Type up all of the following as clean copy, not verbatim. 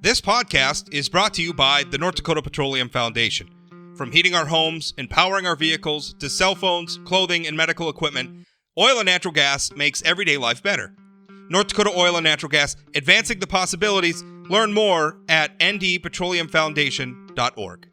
This podcast is brought to you by the North Dakota Petroleum Foundation. From heating our homes and powering our vehicles to cell phones, clothing, and medical equipment, oil and natural gas makes everyday life better. North Dakota Oil and Natural Gas, advancing the possibilities. Learn more at ndpetroleumfoundation.org.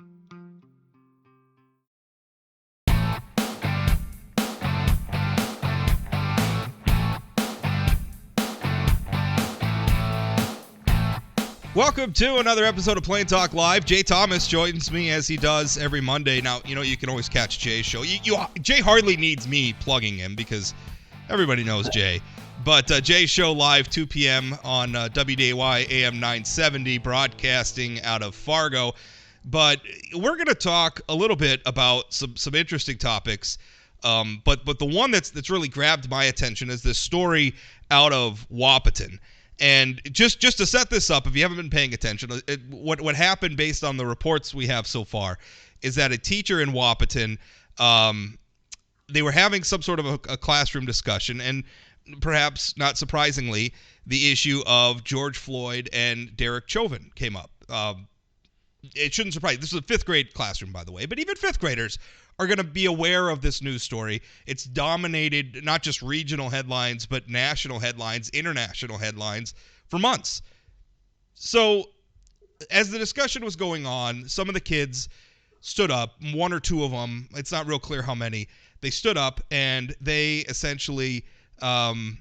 Welcome to another episode of Plain Talk Live. Jay Thomas joins me as he does every Monday. Now, you can always catch Jay's show. Jay hardly needs me plugging him because everybody knows Jay. But Jay's show live 2 p.m. on WDAY AM970, broadcasting out of Fargo. But we're going to talk a little bit about some interesting topics. But the one that's really grabbed my attention is this story out of Wahpeton. And just to set this up, if you haven't been paying attention, what happened based on the reports we have so far is that a teacher in Wahpeton, they were having some sort of a classroom discussion, and perhaps not surprisingly, the issue of George Floyd and Derek Chauvin came up. It shouldn't surprise. This is a fifth grade classroom, by the way, but even fifth graders are going to be aware of this news story. It's dominated not just regional headlines, but national headlines, international headlines for months. So as the discussion was going on, some of the kids stood up, one or two of them, it's not real clear how many, they stood up and they essentially started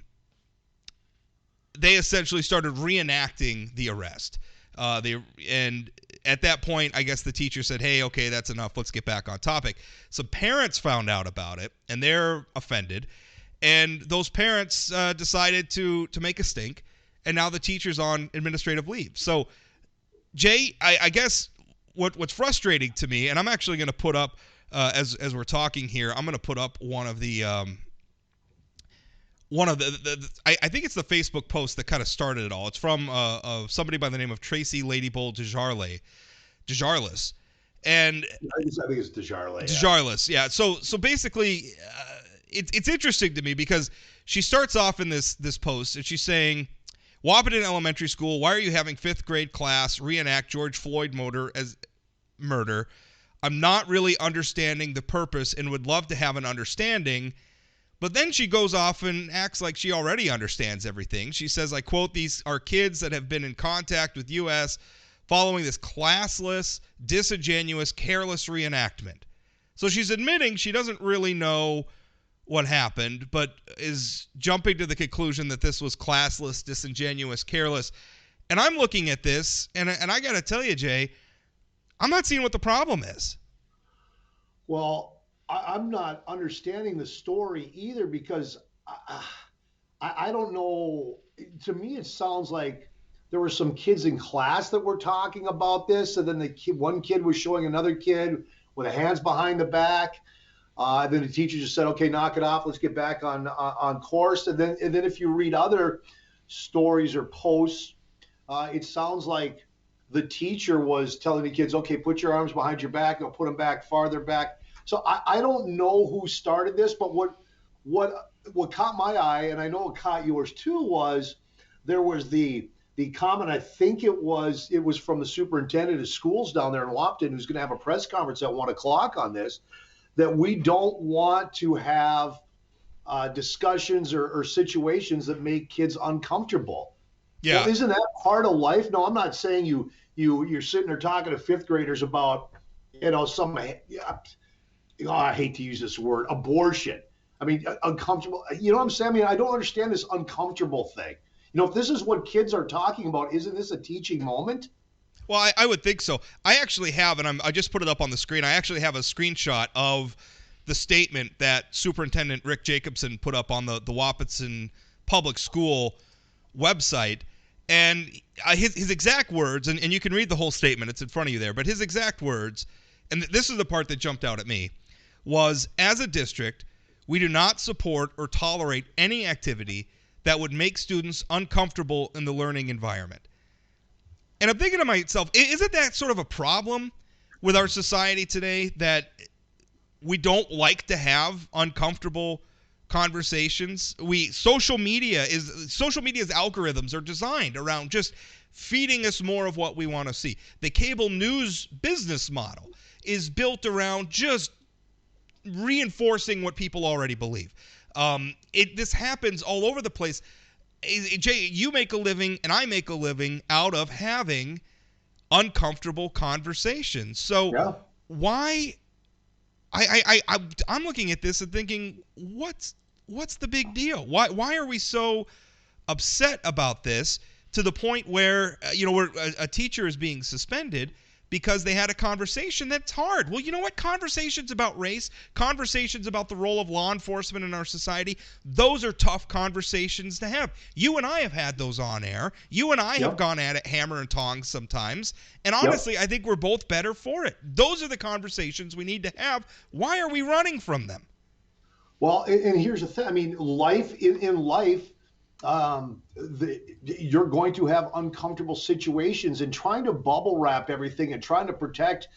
reenacting the arrest. And at that point, I guess the teacher said, hey, okay, that's enough. Let's get back on topic. So parents found out about it, and they're offended. And those parents decided to make a stink, and now the teacher's on administrative leave. So, Jay, I guess what's frustrating to me, and I'm actually going to put up, as we're talking here, I'm going to put up one of the I think it's the Facebook post that kind of started it all. It's from somebody by the name of Tracy Ladybull Desjarlais. And I think it's Desjarlais. Desjarlais, yeah. So basically, it's interesting to me because she starts off in this post and she's saying, Wahpeton Elementary School, why are you having fifth grade class reenact George Floyd murder? I'm not really understanding the purpose and would love to have an understanding. But then she goes off and acts like she already understands everything. She says, I quote, these are kids that have been in contact with U.S. following this classless, disingenuous, careless reenactment. So she's admitting she doesn't really know what happened, but is jumping to the conclusion that this was classless, disingenuous, careless. And I'm looking at this, and I got to tell you, Jay, I'm not seeing what the problem is. Well, I'm not understanding the story either because I don't know. To me, it sounds like there were some kids in class that were talking about this, and then one kid was showing another kid with the hands behind the back. And then the teacher just said, "Okay, knock it off. Let's get back on course." And then if you read other stories or posts, it sounds like the teacher was telling the kids, "Okay, put your arms behind your back. They'll put them back farther back." So I don't know who started this, but what caught my eye, and I know it caught yours too, was there was the comment. I think it was from the superintendent of schools down there in Wahpeton, who's going to have a press conference at 1:00 on this, that we don't want to have discussions or situations that make kids uncomfortable. Yeah, well, isn't that part of life? No, I'm not saying you're sitting there talking to fifth graders about some. I hate to use this word, abortion. I mean, uncomfortable. You know what I'm saying? I mean, I don't understand this uncomfortable thing. If this is what kids are talking about, isn't this a teaching moment? Well, I would think so. I actually have, and I just put it up on the screen, I actually have a screenshot of the statement that Superintendent Rick Jacobson put up on the Wahpeton Public School website. And his exact words, and you can read the whole statement, it's in front of you there, but his exact words, and this is the part that jumped out at me, was, as a district, we do not support or tolerate any activity that would make students uncomfortable in the learning environment. And I'm thinking to myself, isn't that sort of a problem with our society today, that we don't like to have uncomfortable conversations? Social media's algorithms are designed around just feeding us more of what we want to see. The cable news business model is built around just reinforcing what people already believe. This happens all over the place. Jay, you make a living and I make a living out of having uncomfortable conversations. So Yeah. why? I'm looking at this and thinking, what's the big deal? Why are we so upset about this to the point where where a teacher is being suspended because they had a conversation that's hard? Well, you know what? Conversations about race, conversations about the role of law enforcement in our society, those are tough conversations to have. You and I have had those on air. You and I have gone at it hammer and tongs sometimes. And honestly, I think we're both better for it. Those are the conversations we need to have. Why are we running from them? Well, and here's the thing. I mean, in life, you're going to have uncomfortable situations, and trying to bubble wrap everything and trying to protect,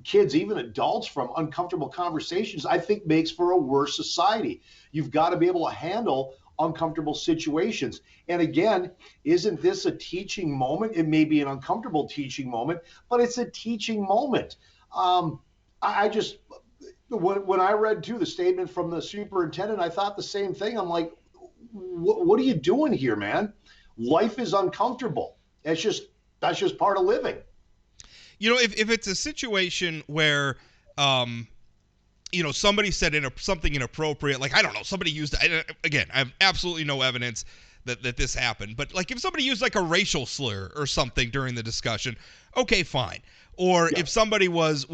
kids, even adults, from uncomfortable conversations, I think makes for a worse society. You've got to be able to handle uncomfortable situations. And again, isn't this a teaching moment? It may be an uncomfortable teaching moment, but it's a teaching moment. I just, when I read too the statement from the superintendent, I thought the same thing. I'm like, what are you doing here, man? Life is uncomfortable. That's just part of living. If it's a situation where, somebody said something inappropriate, like, I don't know, somebody used, again, I have absolutely no evidence that this happened, but like if somebody used like a racial slur or something during the discussion, okay, fine. Or if somebody was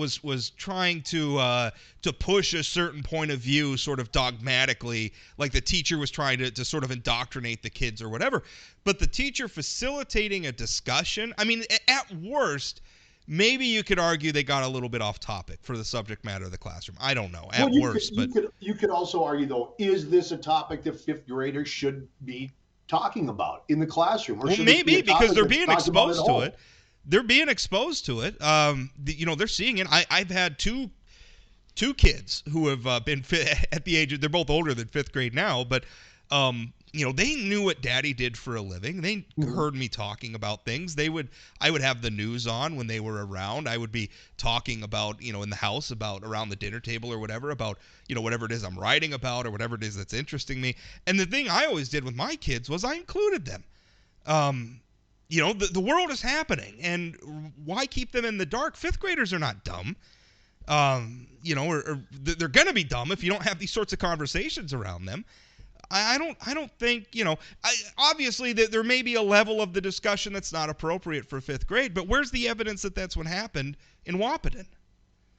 trying to push a certain point of view sort of dogmatically, like the teacher was trying to sort of indoctrinate the kids or whatever. But the teacher facilitating a discussion, I mean, at worst, maybe you could argue they got a little bit off topic for the subject matter of the classroom. I don't know, at worst. You could also argue, though, is this a topic that fifth graders should be talking about in the classroom? Or maybe because they're being exposed to it. They're being exposed to it. They're seeing it. I've had two kids who have been at the age of, they're both older than fifth grade now, but they knew what Daddy did for a living. They heard me talking about things. I would have the news on when they were around. I would be talking about, in the house, about around the dinner table or whatever, about, whatever it is I'm writing about or whatever it is that's interesting me. And the thing I always did with my kids was I included them. The world is happening, and why keep them in the dark? Fifth graders are not dumb. Or they're going to be dumb if you don't have these sorts of conversations around them. I don't think, obviously there may be a level of the discussion that's not appropriate for fifth grade, but where's the evidence that that's what happened in Wahpeton?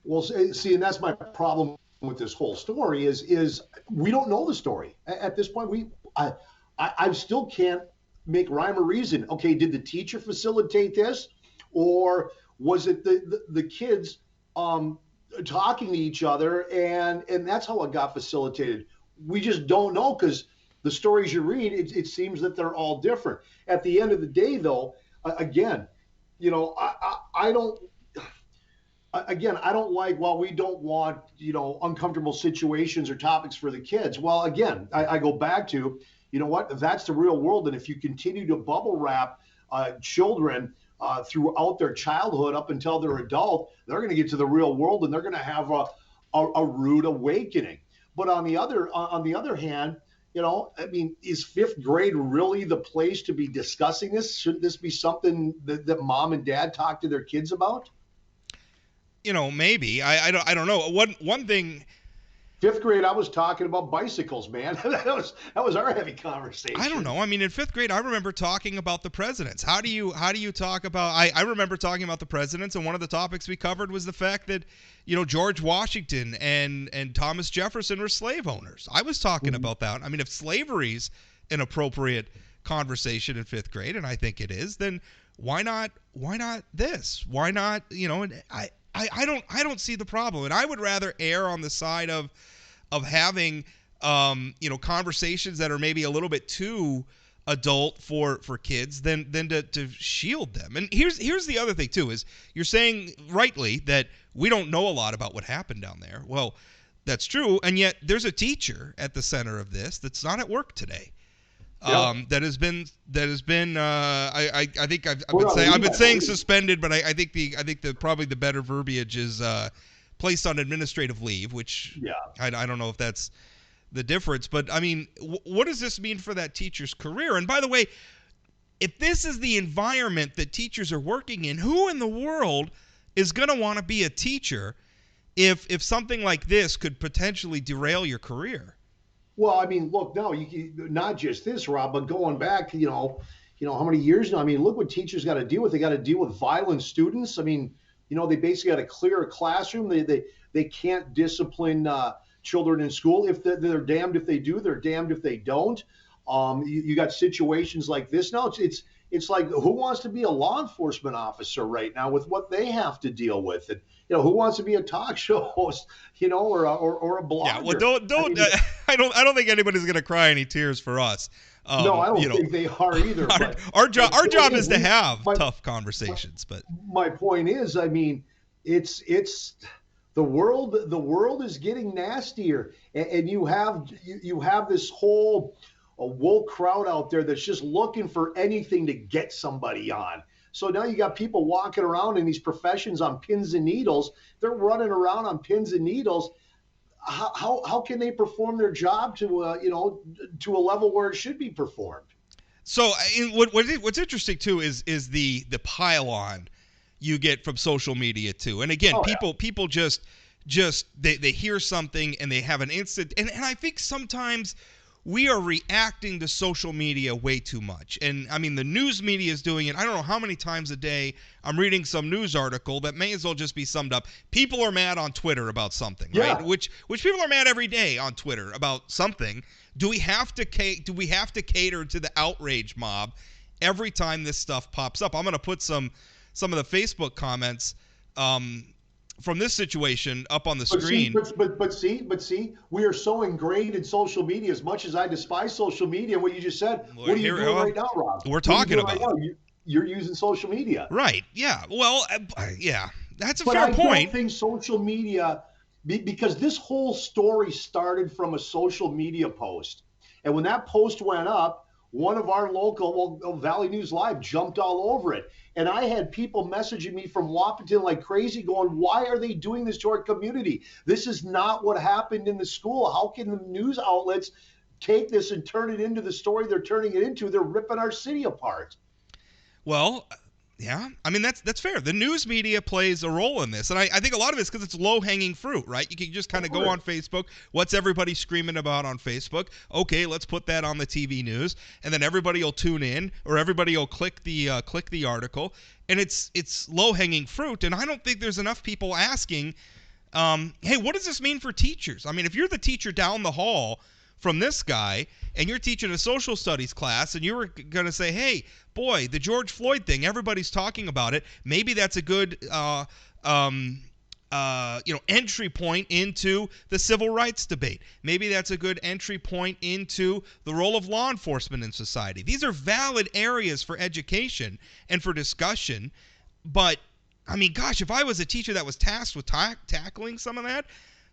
Well, see, and that's my problem with this whole story is we don't know the story. At this point, I still can't make rhyme or reason. Okay, did the teacher facilitate this, or was it the kids talking to each other, and that's how it got facilitated? We just don't know, because the stories you read, it seems that they're all different. At the end of the day, though, again, I don't like, well, we don't want, uncomfortable situations or topics for the kids. Well, again, I go back to, that's the real world. And if you continue to bubble wrap children throughout their childhood up until they're adult, they're going to get to the real world and they're going to have a rude awakening. But on the other hand, is fifth grade really the place to be discussing this? Shouldn't this be something that mom and dad talk to their kids about? Maybe. I don't know. One thing. Fifth grade, I was talking about bicycles, man. that was our heavy conversation. I don't know. I mean, in fifth grade, I remember talking about the presidents. How do you talk about? I remember talking about the presidents, and one of the topics we covered was the fact that George Washington and Thomas Jefferson were slave owners. I was talking about that. I mean, if slavery's an appropriate conversation in fifth grade, and I think it is, then why not this? Why not? I don't see the problem, and I would rather err on the side of having conversations that are maybe a little bit too adult for kids than to shield them. And here's the other thing too, is you're saying rightly that we don't know a lot about what happened down there. Well, that's true, and yet there's a teacher at the center of this that's not at work today. that has been I think I've been saying suspended, but I think the probably the better verbiage is placed on administrative leave, which I don't know if that's the difference, but I mean, what does this mean for that teacher's career? And by the way, if this is the environment that teachers are working in, who in the world is going to want to be a teacher if something like this could potentially derail your career? Well, I mean, look, no, not just this, Rob, but going back, how many years now? I mean, look what teachers got to deal with. They got to deal with violent students. I mean, they basically got to clear a classroom. They can't discipline children in school. If they're damned if they do, they're damned if they don't. You got situations like this now. It's like, who wants to be a law enforcement officer right now with what they have to deal with? And who wants to be a talk show host, or a blogger? Yeah, well, I don't think anybody's going to cry any tears for us. No, I don't think they are either. Our job is to have tough conversations. But my point is, I mean, it's the world is getting nastier, and you have this whole woke crowd out there that's just looking for anything to get somebody on. So now you got people walking around in these professions on pins and needles. They're running around on pins and needles. How can they perform their job to a level where it should be performed? So what's interesting too is the pile on you get from social media too. And again, people just they hear something and they have an instant, and I think sometimes we are reacting to social media way too much. And I mean, the news media is doing it. I don't know how many times a day I'm reading some news article that may as well just be summed up. People are mad on Twitter about something, right? Which people are mad every day on Twitter about something. Do we have to cater to the outrage mob every time this stuff pops up? I'm going to put some of the Facebook comments from this situation up on the screen. But see, we are so ingrained in social media. As much as I despise social media, what you just said, what are you doing right now, Rob? We're talking about right you're using social media, right? Yeah. Well, yeah, that's a fair point. I don't think social media, because this whole story started from a social media post, and when that post went up, one of our local Valley News Live jumped all over it. And I had people messaging me from Wahpeton like crazy going, why are they doing this to our community? This is not what happened in the school. How can the news outlets take this and turn it into the story they're turning it into? They're ripping our city apart. Well, yeah, I mean, that's fair. The news media plays a role in this. And I think a lot of it's because it's low-hanging fruit, right? You can just kind of go on Facebook. What's everybody screaming about on Facebook? Okay, let's put that on the TV news. And then everybody will tune in, or everybody will click the article. And it's low-hanging fruit. And I don't think there's enough people asking, hey, what does this mean for teachers? I mean, if you're the teacher down the hall from this guy, and you're teaching a social studies class, and you were going to say, hey, boy, the George Floyd thing, everybody's talking about it. Maybe that's a good entry point into the civil rights debate. Maybe that's a good entry point into the role of law enforcement in society. These are valid areas for education and for discussion. But, I mean, gosh, if I was a teacher that was tasked with tackling some of that,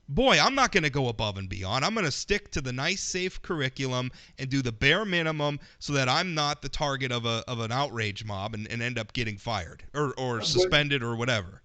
boy, I'm not going to go above and beyond. I'm going to stick to the nice, safe curriculum and do the bare minimum so that I'm not the target of an outrage mob and end up getting fired or suspended or whatever.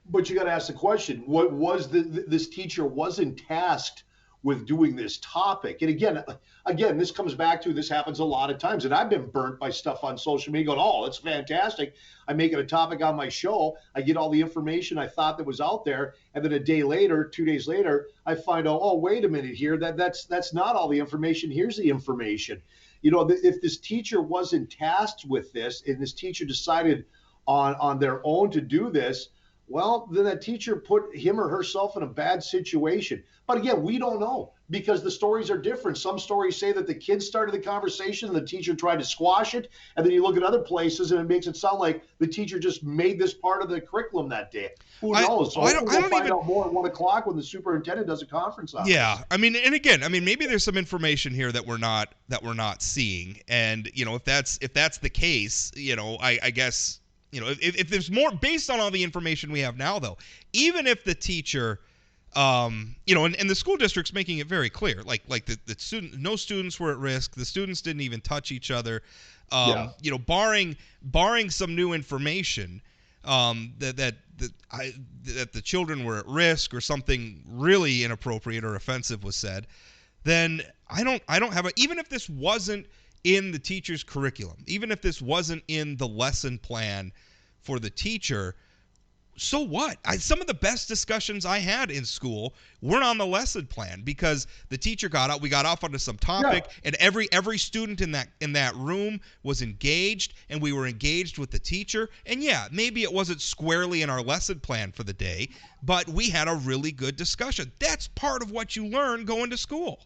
But you got to ask the question: what was this teacher wasn't tasked with doing this topic? And again, this comes back to, this happens a lot of times, and I've been burnt by stuff on social media going, oh, that's fantastic. I make it a topic on my show. I get all the information I thought that was out there. And then a day later, 2 days later, I find out, oh, wait a minute here. That's not all the information. Here's the information. If this teacher wasn't tasked with this and this teacher decided on their own to do this, well, then that teacher put him or herself in a bad situation. But again, we don't know, because the stories are different. Some stories say that the kids started the conversation and the teacher tried to squash it. And then you look at other places and it makes it sound like the teacher just made this part of the curriculum that day. Who knows? We'll find out more at 1 o'clock when the superintendent does a conference on it. Yeah. I mean, and again, maybe there's some information here that we're not seeing. And, if that's the case, I guess, if there's more based on all the information we have now, though, even if the teacher And the school district's making it very clear, like the student, no students were at risk. The students didn't even touch each other. Barring some new information, that the children were at risk or something really inappropriate or offensive was said, then I don't have even if this wasn't in the teacher's curriculum, even if this wasn't in the lesson plan for the teacher, so what? Some of the best discussions I had in school weren't on the lesson plan because the teacher we got off onto some topic, and every student in that room was engaged, and we were engaged with the teacher. And yeah, maybe it wasn't squarely in our lesson plan for the day, but we had a really good discussion. That's part of what you learn going to school.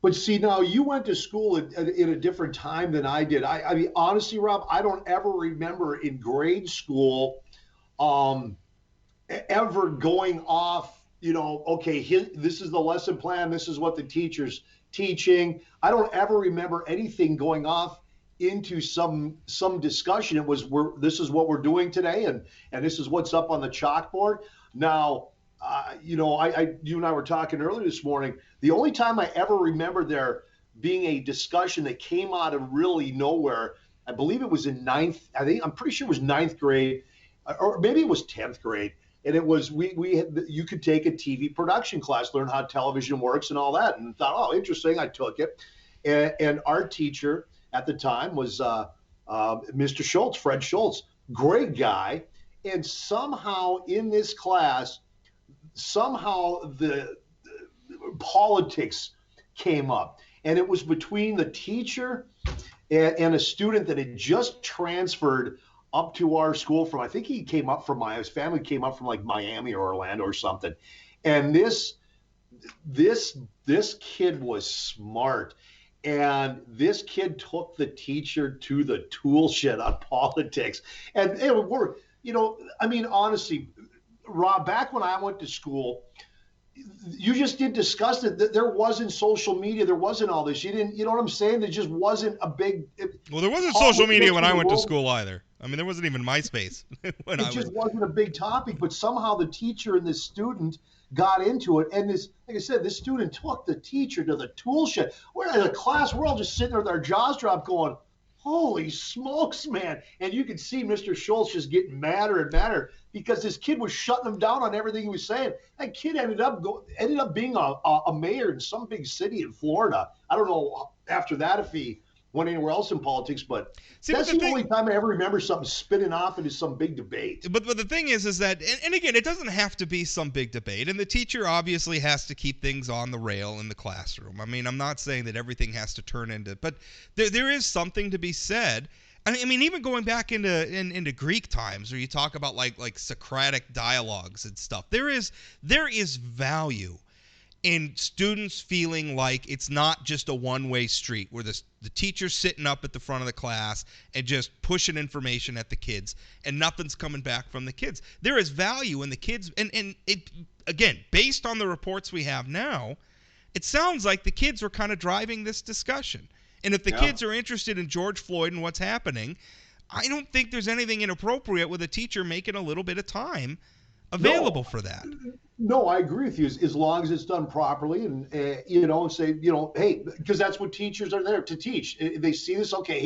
But see, now you went to school in a different time than I did. I mean, honestly, Rob, I don't ever remember in grade school ever going off, okay, this is the lesson plan, this is what the teacher's teaching. I don't ever remember anything going off into some discussion. It was this is what we're doing today, and this is what's up on the chalkboard. Now, you and I were talking earlier this morning. The only time I ever remember there being a discussion that came out of really nowhere, I believe it was in I'm pretty sure it was ninth grade, or maybe it was 10th grade. And it was you could take a TV production class, learn how television works and all that, and thought, oh, interesting. I took it, and our teacher at the time was Mr. Schultz, Fred Schultz, great guy. And somehow in this class, the politics came up, and it was between the teacher and a student that had just transferred up to our school from, I think his family came up from like Miami or Orlando or something. And this kid was smart. And this kid took the teacher to the tool shed on politics. And honestly, Rob, back when I went to school, you just didn't discuss it. There wasn't social media. There wasn't all this. You didn't, you know what I'm saying? There just wasn't a big. Well, there wasn't social media when I went to school either. I mean, there wasn't even MySpace. Wasn't a big topic, but somehow the teacher and the student got into it. And this, like I said, this student took the teacher to the tool shed. We're in a class. We're all just sitting there with our jaws dropped going, holy smokes, man. And you could see Mr. Schultz just getting madder and madder because this kid was shutting him down on everything he was saying. That kid ended up being a mayor in some big city in Florida. I don't know after that if he went anywhere else in politics, but that's the only time I ever remember something spinning off into some big debate. But the thing is that, and again, it doesn't have to be some big debate, and the teacher obviously has to keep things on the rail in the classroom. I mean, I'm not saying that everything has to turn into, but there is something to be said. I mean, even going back into Greek times, where you talk about like Socratic dialogues and stuff, there is value in students feeling like it's not just a one-way street where the teacher's sitting up at the front of the class and just pushing information at the kids and nothing's coming back from the kids. There is value in the kids, and it, again, based on the reports we have now, it sounds like the kids were kind of driving this discussion. And if the kids are interested in George Floyd and what's happening, I don't think there's anything inappropriate with a teacher making a little bit of time available for that. No, I agree with you. As long as it's done properly, and and say, hey, because that's what teachers are there to teach. They see this, okay,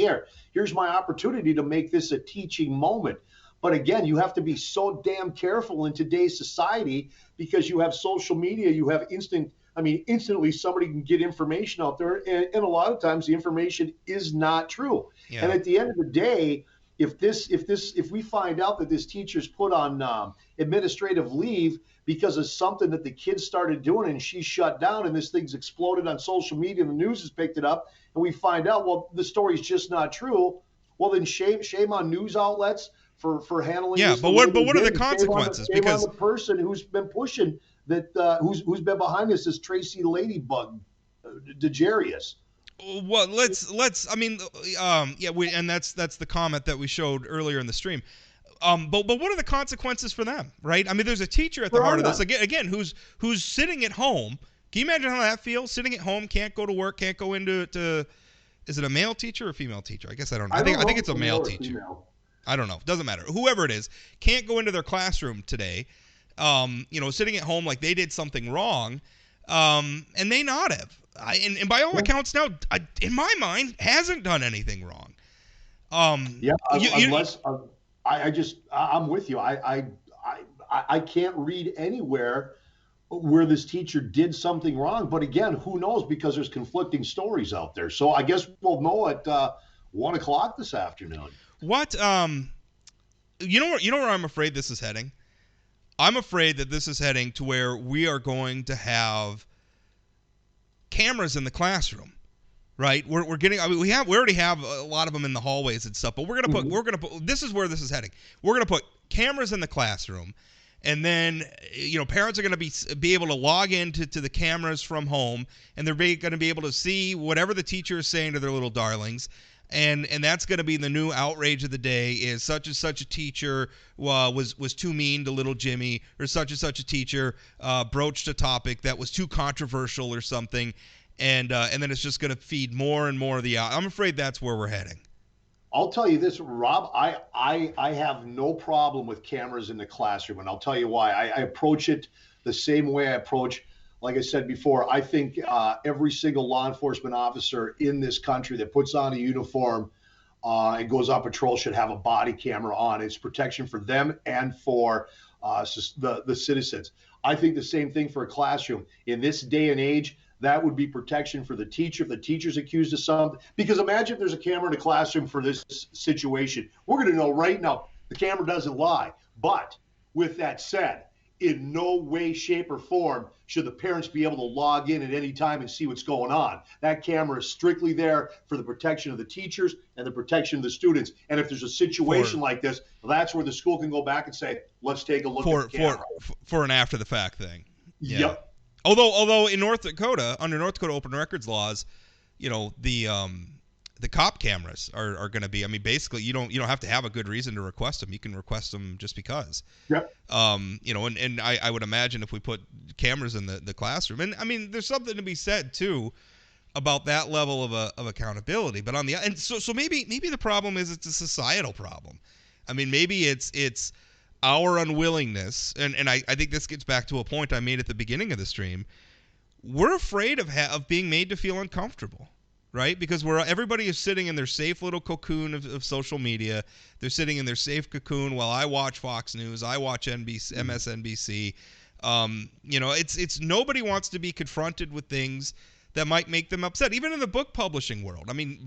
here's my opportunity to make this a teaching moment. But again, you have to be so damn careful in today's society because you have social media, you have instantly somebody can get information out there, and a lot of times the information is not true. Yeah. And at the end of the day, if we find out that this teacher's put on administrative leave because of something that the kids started doing and she shut down and this thing's exploded on social media and the news has picked it up, and we find out, well, the story's just not true, well, then shame on news outlets for handling this. Yeah, but what are the consequences? Shame on the person who's been pushing that, who's been behind this is Tracy Ladybug DeJarius. Well, let's. I mean, and that's the comment that we showed earlier in the stream. But what are the consequences for them, right? I mean, there's a teacher at the heart of this again, who's sitting at home. Can you imagine how that feels? Sitting at home, can't go to work, can't go into. Is it a male teacher or a female teacher? I guess I don't know. I think it's a male teacher. I don't know. Doesn't matter. Whoever it is can't go into their classroom today. sitting at home like they did something wrong, and may not have. And by all accounts now, in my mind, hasn't done anything wrong. Unless I'm with you. I can't read anywhere where this teacher did something wrong. But again, who knows, because there's conflicting stories out there. So I guess we'll know at 1:00 this afternoon. What you know where I'm afraid this is heading? I'm afraid that this is heading to where we are going to have cameras in the classroom. Right, we're getting. I mean, we already have a lot of them in the hallways and stuff. But we're gonna put. This is where this is heading. We're gonna put cameras in the classroom, and then parents are gonna be able to log into the cameras from home, and they're gonna be able to see whatever the teacher is saying to their little darlings, and that's gonna be the new outrage of the day. Is such and such a teacher was too mean to little Jimmy, or such and such a teacher broached a topic that was too controversial or something. And then it's just going to feed more and more of the I'm afraid that's where we're heading. I'll tell you this, Rob, I have no problem with cameras in the classroom, and I'll tell you why. I approach it the same way I approach, like I said before, I think every single law enforcement officer in this country that puts on a uniform and goes on patrol should have a body camera on. It's protection for them and for the citizens. I think the same thing for a classroom. In this day and age, that would be protection for the teacher if the teacher's accused of something. Because imagine if there's a camera in a classroom for this situation. We're going to know right now the camera doesn't lie. But with that said, in no way, shape, or form should the parents be able to log in at any time and see what's going on. That camera is strictly there for the protection of the teachers and the protection of the students. And if there's a situation like this, that's where the school can go back and say, let's take a look at the camera. For an after-the-fact thing. Yeah. Yep. Although in North Dakota, under North Dakota open records laws, the cop cameras are going to be. I mean, basically, you don't have to have a good reason to request them. You can request them just because. Yep. And I would imagine if we put cameras in the classroom, and I mean, there's something to be said too about that level of accountability. But so maybe the problem is it's a societal problem. I mean, maybe it's our unwillingness, and I think this gets back to a point I made at the beginning of the stream. We're afraid of being made to feel uncomfortable, right? Because everybody is sitting in their safe little cocoon of social media. They're sitting in their safe cocoon while I watch Fox News, I watch MSNBC. It's nobody wants to be confronted with things that might make them upset, even in the book publishing world. I mean,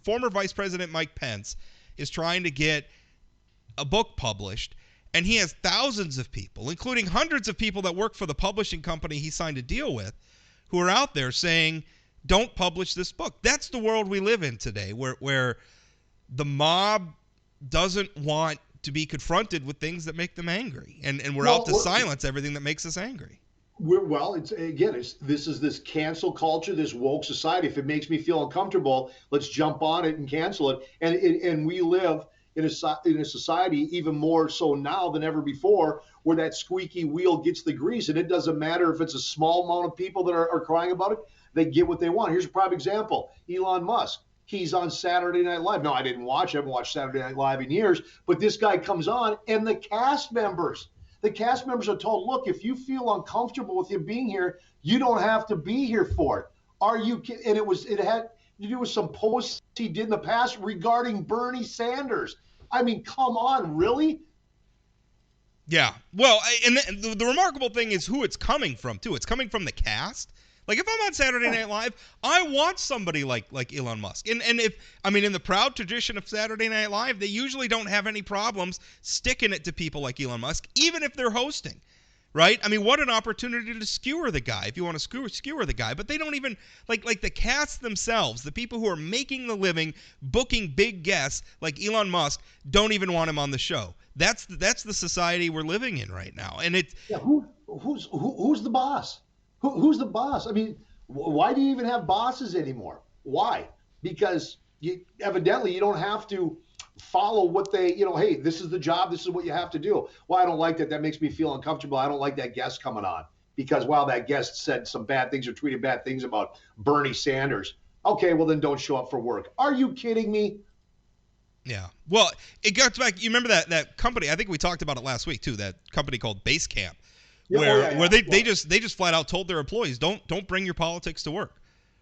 former Vice President Mike Pence is trying to get a book published. And he has thousands of people, including hundreds of people that work for the publishing company he signed a deal with, who are out there saying, don't publish this book. That's the world we live in today, where the mob doesn't want to be confronted with things that make them angry. And we're out to silence everything that makes us angry. This is this cancel culture, this woke society. If it makes me feel uncomfortable, let's jump on it and cancel it. And we live in a society even more so now than ever before, where that squeaky wheel gets the grease, and it doesn't matter if it's a small amount of people that are crying about it. They get what they want. Here's a prime example. Elon Musk. He's on Saturday Night Live. No, I haven't watched Saturday Night Live in years, but this guy comes on, and the cast members are told, look, if you feel uncomfortable with him being here, you don't have to be here for it. Are you kidding? And it had to do with some posts he did in the past regarding Bernie Sanders. I mean, come on, really? Yeah. Well, and the remarkable thing is who it's coming from, too. It's coming from the cast. Like, if I'm on Saturday Night Live, I want somebody like Elon Musk. And in the proud tradition of Saturday Night Live, they usually don't have any problems sticking it to people like Elon Musk, even if they're hosting. Right? I mean, what an opportunity to skewer the guy if you want to skewer the guy. But they don't even, like the cast themselves, the people who are making the living, booking big guests like Elon Musk, don't even want him on the show. That's the society we're living in right now. And who's the boss? Who's the boss? I mean, why do you even have bosses anymore? Why? Because evidently you don't have to follow what they, hey, this is the job, this is what you have to do. Well, I don't like that. That makes me feel uncomfortable. I don't like that guest coming on because, that guest said some bad things or tweeted bad things about Bernie Sanders. Okay, well, then don't show up for work. Are you kidding me? Yeah. Well, it got back. You remember that company? I think we talked about it last week, too, that company called Basecamp. Yeah, oh, yeah, where yeah. they just flat out told their employees, don't bring your politics to work,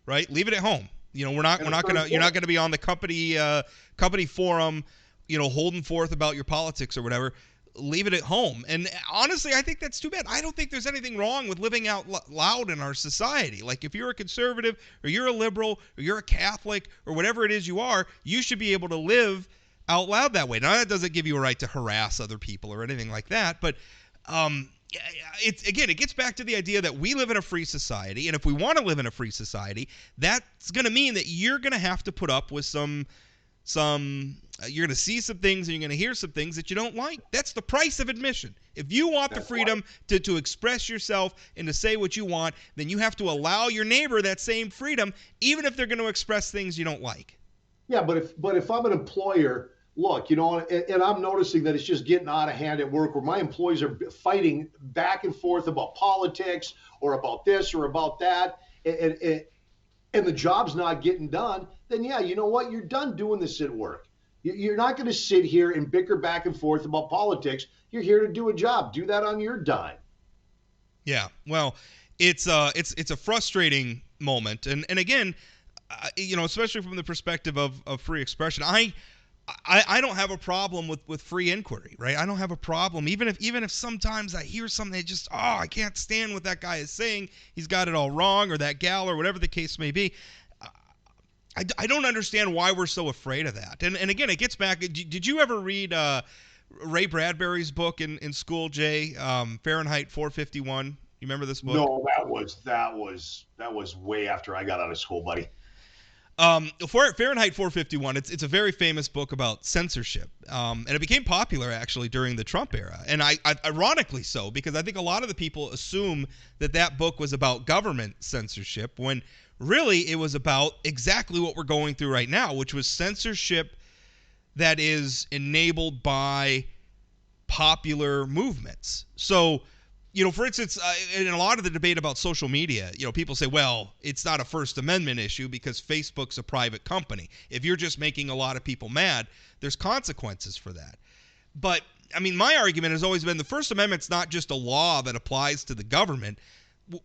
right? Leave it at home. You're not gonna be on the company forum, holding forth about your politics or whatever. Leave it at home. And honestly, I think that's too bad. I don't think there's anything wrong with living out loud in our society. Like, if you're a conservative or you're a liberal or you're a Catholic or whatever it is you are, you should be able to live out loud that way. Now, that doesn't give you a right to harass other people or anything like that, but it gets back to the idea that we live in a free society, and if we want to live in a free society, that's going to mean that you're going to have to put up with some you're going to see some things and you're going to hear some things that you don't like. That's the price of admission. If you want the freedom to express yourself and to say what you want, then you have to allow your neighbor that same freedom, even if they're going to express things you don't like. Yeah, but if I'm an employer, look, and I'm noticing that it's just getting out of hand at work, where my employees are fighting back and forth about politics or about this or about that, and the job's not getting done, then yeah, you know what? You're done doing this at work. You're not going to sit here and bicker back and forth about politics. You're here to do a job. Do that on your dime. Yeah, well, it's a frustrating moment, and again, especially from the perspective of free expression, I don't have a problem with free inquiry, right? I don't have a problem, even if sometimes I hear something that just, I can't stand what that guy is saying. He's got it all wrong, or that gal, or whatever the case may be. I don't understand why we're so afraid of that. And again, it gets back. Did you ever read Ray Bradbury's book in school, Jay? Fahrenheit 451. You remember this book? No, that was way after I got out of school, buddy. Fahrenheit 451, it's a very famous book about censorship, and it became popular actually during the Trump era, and I ironically so, because I think a lot of the people assume that book was about government censorship, when really it was about exactly what we're going through right now, which was censorship that is enabled by popular movements. So, for instance, in a lot of the debate about social media, people say, well, it's not a First Amendment issue because Facebook's a private company. If you're just making a lot of people mad, there's consequences for that. But, my argument has always been the First Amendment's not just a law that applies to the government,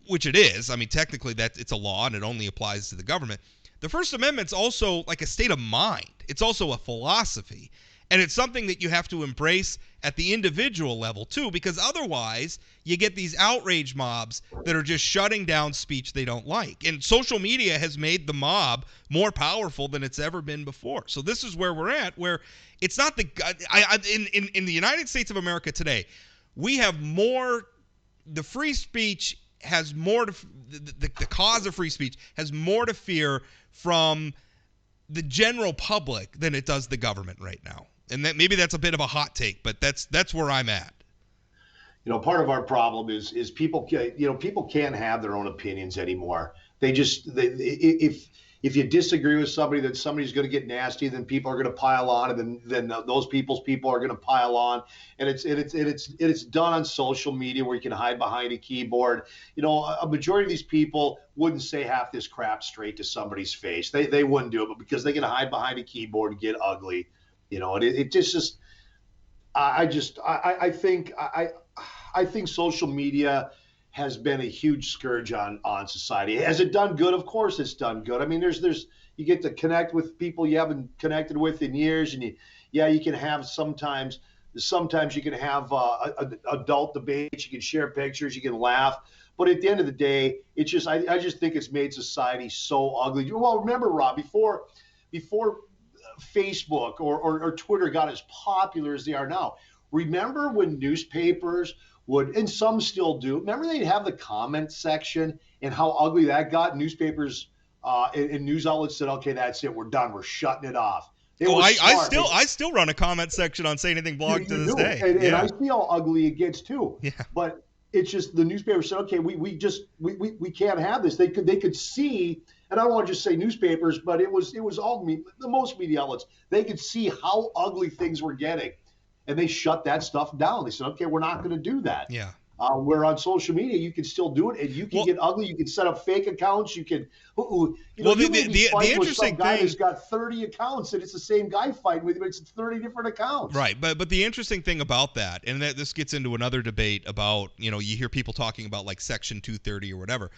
which it is. Technically it's a law and it only applies to the government. The First Amendment's also like a state of mind. It's also a philosophy. And it's something that you have to embrace at the individual level, too, because otherwise you get these outrage mobs that are just shutting down speech they don't like. And social media has made the mob more powerful than it's ever been before. So this is where we're at, where it's not in the United States of America today, we have more, the free speech has more, the cause of free speech has more to fear from the general public than it does the government right now. And that maybe that's a bit of a hot take, but that's where I'm at. Part of our problem is people can't have their own opinions anymore. If you disagree with somebody, that somebody's going to get nasty, then people are going to pile on, and then those people's people are going to pile on, and it's done on social media where you can hide behind a keyboard. A majority of these people wouldn't say half this crap straight to somebody's face. They wouldn't do it, but because they can hide behind a keyboard and get ugly. I think social media has been a huge scourge on society. Has it done good? Of course it's done good. There's you get to connect with people you haven't connected with in years, and you can have sometimes you can have adult debates, you can share pictures, you can laugh. But at the end of the day, it's just I just think it's made society so ugly. Well, remember, Rob, before Facebook or Twitter got as popular as they are now. Remember when newspapers would, and some still do, remember they'd have the comment section and how ugly that got? Newspapers and news outlets said, okay, that's it, we're done, we're shutting it off. I still run a comment section on Say Anything blog to this day. And I see how ugly it gets too. Yeah. But it's just the newspaper said, okay, we can't have this. They could see, and I don't want to just say newspapers, but it was all the most media outlets. They could see how ugly things were getting, and they shut that stuff down. They said, okay, we're not going to do that. Yeah. Where on social media you can still do it, and you can get ugly. You can set up fake accounts. You can, you may be fighting with some guy that's got 30 accounts, and it's the same guy fighting with you, but it's 30 different accounts. Right, but the interesting thing about that, and that this gets into another debate about, you hear people talking about like Section 230 or whatever.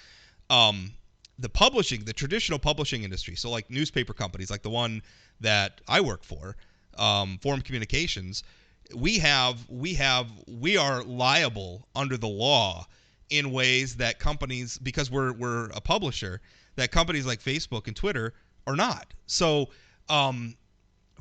The traditional publishing industry, so like newspaper companies, like the one that I work for, Forum Communications, we are liable under the law in ways that companies, because we're a publisher, that companies like Facebook and Twitter are not. So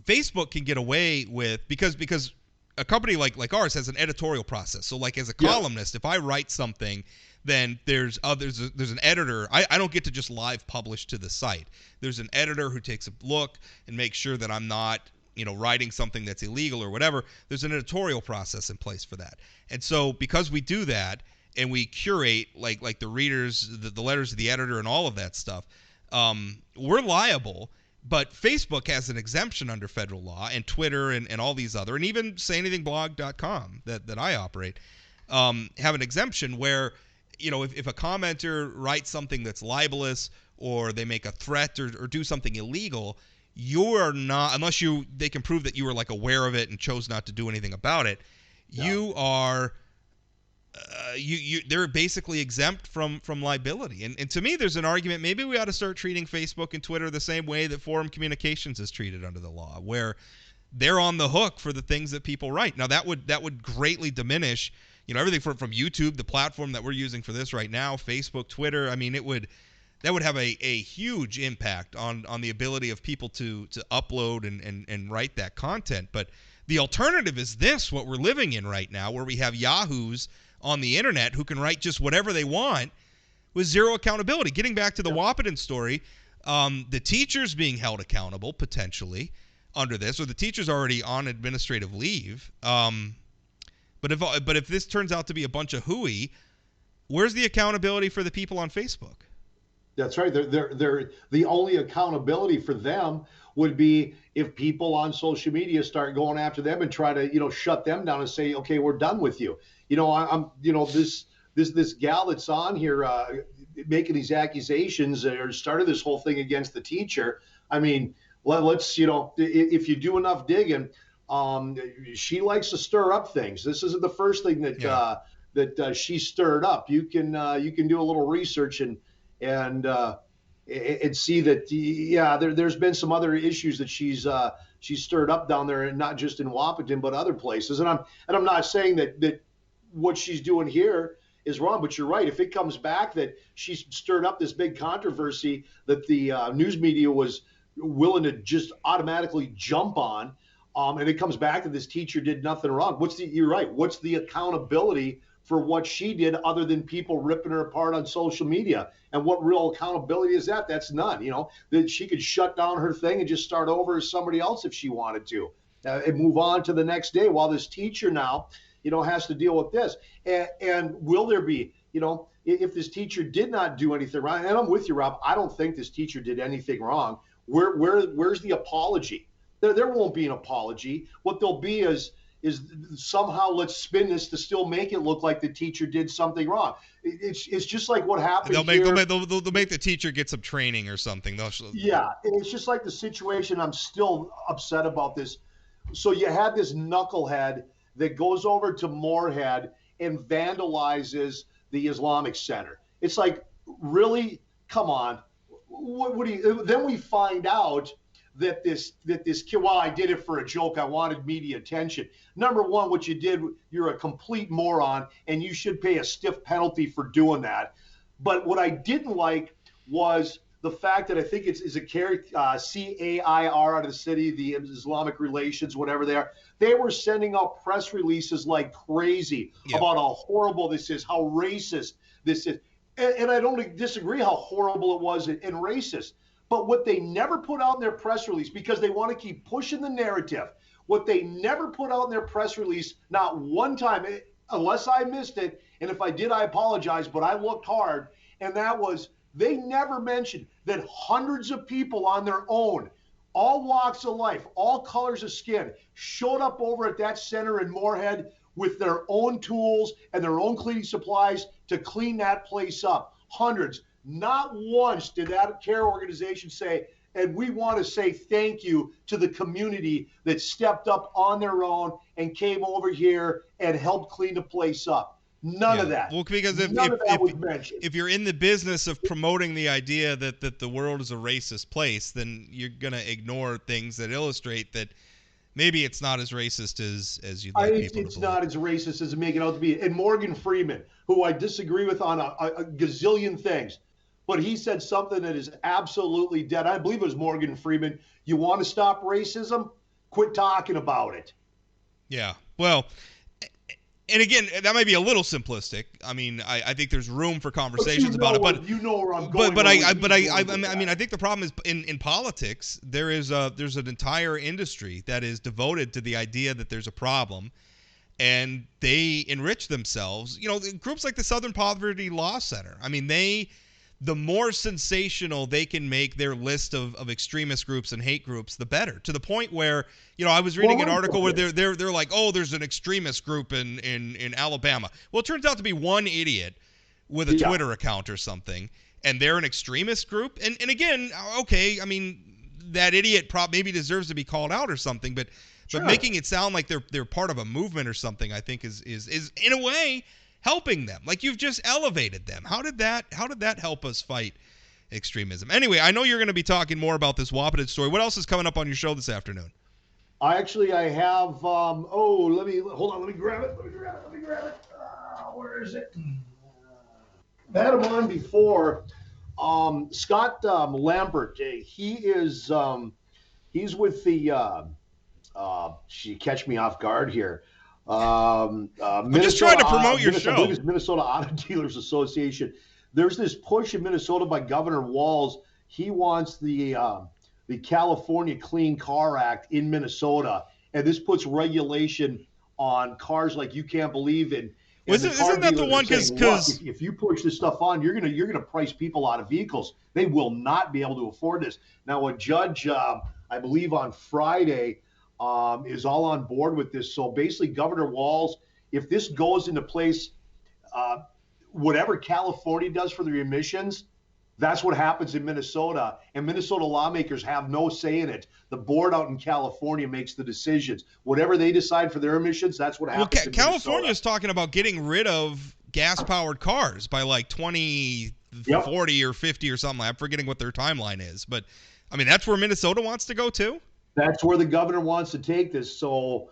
Facebook can get away with, because a company like ours has an editorial process. So like as a columnist, if I write something, then there's an editor. I don't get to just live publish to the site. There's an editor who takes a look and makes sure that I'm not writing something that's illegal or whatever. There's an editorial process in place for that. And so because we do that and we curate like the readers, the letters to the editor and all of that stuff, we're liable. But Facebook has an exemption under federal law, and Twitter and all these other, and even sayanythingblog.com that I operate, have an exemption where, if a commenter writes something that's libelous or they make a threat or do something illegal, you are not, unless they can prove that you were like aware of it and chose not to do anything about it. Yeah. You are they're basically exempt from liability. And to me, there's an argument maybe we ought to start treating Facebook and Twitter the same way that Forum Communications is treated under the law, where they're on the hook for the things that people write. Now that would greatly diminish, everything from YouTube, the platform that we're using for this right now, Facebook, Twitter. I mean, that would have a huge impact on the ability of people to upload and write that content. But the alternative is this, what we're living in right now, where we have yahoos on the internet who can write just whatever they want with zero accountability. Getting back to the Wahpeton story, the teachers being held accountable potentially under this, or the teacher's already on administrative leave. But if this turns out to be a bunch of hooey, where's the accountability for the people on Facebook? That's right. They're the only accountability for them would be if people on social media start going after them and try to, shut them down and say, okay, we're done with you. I'm this gal that's on here making these accusations or started this whole thing against the teacher. I mean, let's, if you do enough digging, she likes to stir up things. This isn't the first thing that she stirred up. You can do a little research and see that there's been some other issues that she's stirred up down there, and not just in Wahpeton but other places. And I'm not saying that what she's doing here is wrong, but you're right. If it comes back that she's stirred up this big controversy that the news media was willing to just automatically jump on, and it comes back that this teacher did nothing wrong, you're right. What's the accountability for what she did other than people ripping her apart on social media? And what real accountability is that? That's none. That she could shut down her thing and just start over as somebody else if she wanted to, and move on to the next day, while this teacher now, has to deal with this. And will there be, if this teacher did not do anything wrong, and I'm with you, Rob, I don't think this teacher did anything wrong. Where's the apology? There won't be an apology. What there'll be is somehow let's spin this to still make it look like the teacher did something wrong. It's just like what happened they'll make the teacher get some training or something. Yeah, it's just like the situation. I'm still upset about this. So you had this knucklehead that goes over to Moorhead and vandalizes the Islamic Center. It's like, really? Come on. What do you? Then we find out that this kid, well, I did it for a joke. I wanted media attention. Number one, what you did, you're a complete moron, and you should pay a stiff penalty for doing that. But what I didn't like was the fact that I think it's a CAIR out of the city, the Islamic Relations, whatever they are. They were sending out press releases like crazy about how horrible this is, how racist this is. And I don't disagree how horrible it was and racist. But what they never put out in their press release, because they want to keep pushing the narrative, what they never put out in their press release, not one time, unless I missed it, and if I did, I apologize, but I looked hard, and that was, they never mentioned that hundreds of people on their own, all walks of life, all colors of skin, showed up over at that center in Moorhead with their own tools and their own cleaning supplies to clean that place up. Hundreds. Not once did that care organization say, and we want to say thank you to the community that stepped up on their own and came over here and helped clean the place up. None of that. Well, because None of that was mentioned. If you're in the business of promoting the idea that the world is a racist place, then you're going to ignore things that illustrate that maybe it's not as racist as you'd like people to believe. It's not as racist as it make it out to be. And Morgan Freeman, who I disagree with on a gazillion things, but he said something that is absolutely dead. I believe it was Morgan Freeman. You want to stop racism? Quit talking about it. Yeah. Well, and again, that might be a little simplistic. I mean, I think there's room for conversations about it, but you know where I'm going. I mean, I think the problem is in politics, there's an entire industry that is devoted to the idea that there's a problem, and they enrich themselves. You know, groups like the Southern Poverty Law Center. I mean, the more sensational they can make their list of extremist groups and hate groups, the better. To the point where, you know, I was reading an article where they're like, oh, there's an extremist group in Alabama. Well, it turns out to be one idiot with a Twitter account or something, and they're an extremist group. And again, okay, I mean, that idiot maybe deserves to be called out or something, but making it sound like they're part of a movement or something, I think is in a way helping them. Like, you've just elevated them. How did that help us fight extremism? Anyway, I know you're going to be talking more about this Wahpeton story. What else is coming up on your show this afternoon? I have, let me grab it. Where is it? I had him on before. Scott Lambert, he's with the, she catch me off guard here. I'm just trying to promote your show. Minnesota Auto Dealers Association. There's this push in Minnesota by Governor Walz. He wants the California Clean Car Act in Minnesota, and this puts regulation on cars like you can't believe in. Isn't that the one? Because if you push this stuff on, you're gonna price people out of vehicles. They will not be able to afford this. Now, a judge, I believe on Friday, is all on board with this. So basically, Governor Walz, if this goes into place, whatever California does for the emissions, that's what happens in Minnesota. And Minnesota lawmakers have no say in it. The board out in California makes the decisions. Whatever they decide for their emissions, that's what happens. Well, California is talking about getting rid of gas-powered cars by like 2040 or 50 or something. I'm forgetting what their timeline is. But, I mean, that's where Minnesota wants to go too? That's where the governor wants to take this. So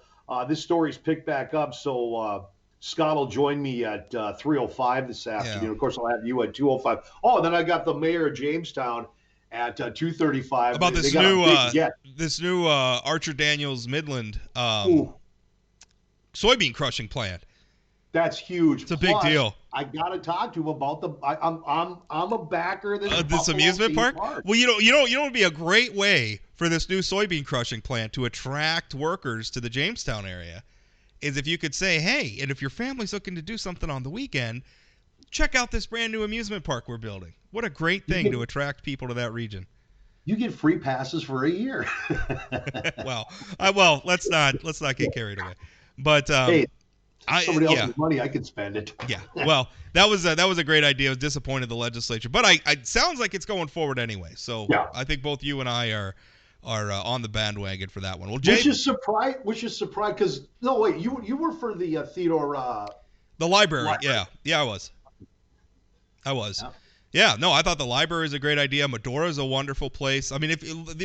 this story's picked back up. So Scott will join me at 3:05 this afternoon. Yeah. Of course, I'll have you at 2:05. Oh, and then I got the mayor of Jamestown at 2:35. About this new Archer Daniels Midland soybean crushing plant. That's huge. It's a big deal. I got to talk to him about I'm a backer of this amusement park. Well, you know would be a great way for this new soybean crushing plant to attract workers to the Jamestown area is if you could say, hey, and if your family's looking to do something on the weekend, check out this brand new amusement park we're building. What a great thing to attract people to that region. You get free passes for a year. well, let's not get carried away. But hey, somebody else's money, I could spend it. Yeah. Well, that was a great idea. I was disappointed the legislature, but it sounds like it's going forward anyway. So yeah. I think both you and I are on the bandwagon for that one. Well, Jay, which is surprised because you were for the Theodore the library. Yeah, I was. Yeah, no, I thought the library is a great idea. Medora is a wonderful place. I mean,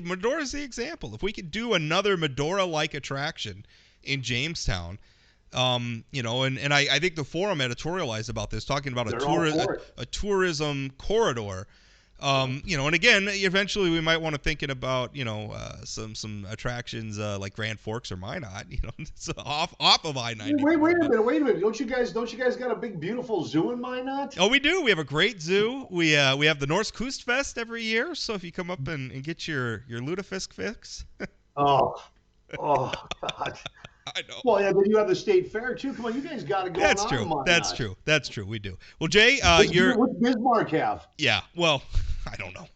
Medora is the example. If we could do another Medora-like attraction in Jamestown, and I think the Forum editorialized about this, talking about a tourism corridor. And again, eventually we might want to thinking about, some attractions like Grand Forks or Minot, it's off of I-90. Wait a minute. Don't you guys got a big, beautiful zoo in Minot? Oh, we do. We have a great zoo. We have the Norse Kustfest every year. So if you come up and get your lutefisk fix. Oh, God. I know. Well, yeah, but you have the state fair too. Come on, you guys got to go. That's true. That's true. We do. Well, Jay, what's Bismarck have? Yeah. Well, I don't know.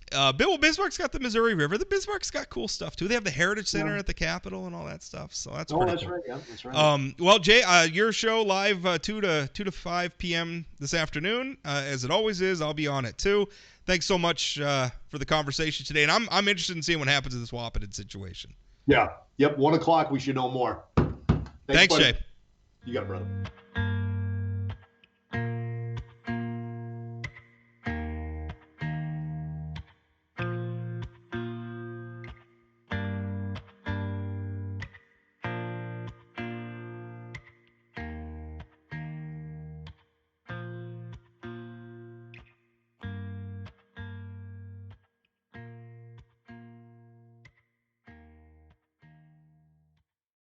Bismarck's got the Missouri River. The Bismarck's got cool stuff too. They have the Heritage Center at the Capitol and all that stuff. So that's pretty that's cool. right. Yeah, that's right. Well, Jay, your show live 2 to 5 p.m. this afternoon, as it always is. I'll be on it too. Thanks so much for the conversation today, and I'm interested in seeing what happens in this Wahpeton situation. Yeah. Yep. 1 o'clock. We should know more. Thanks, Jay. You got it, brother.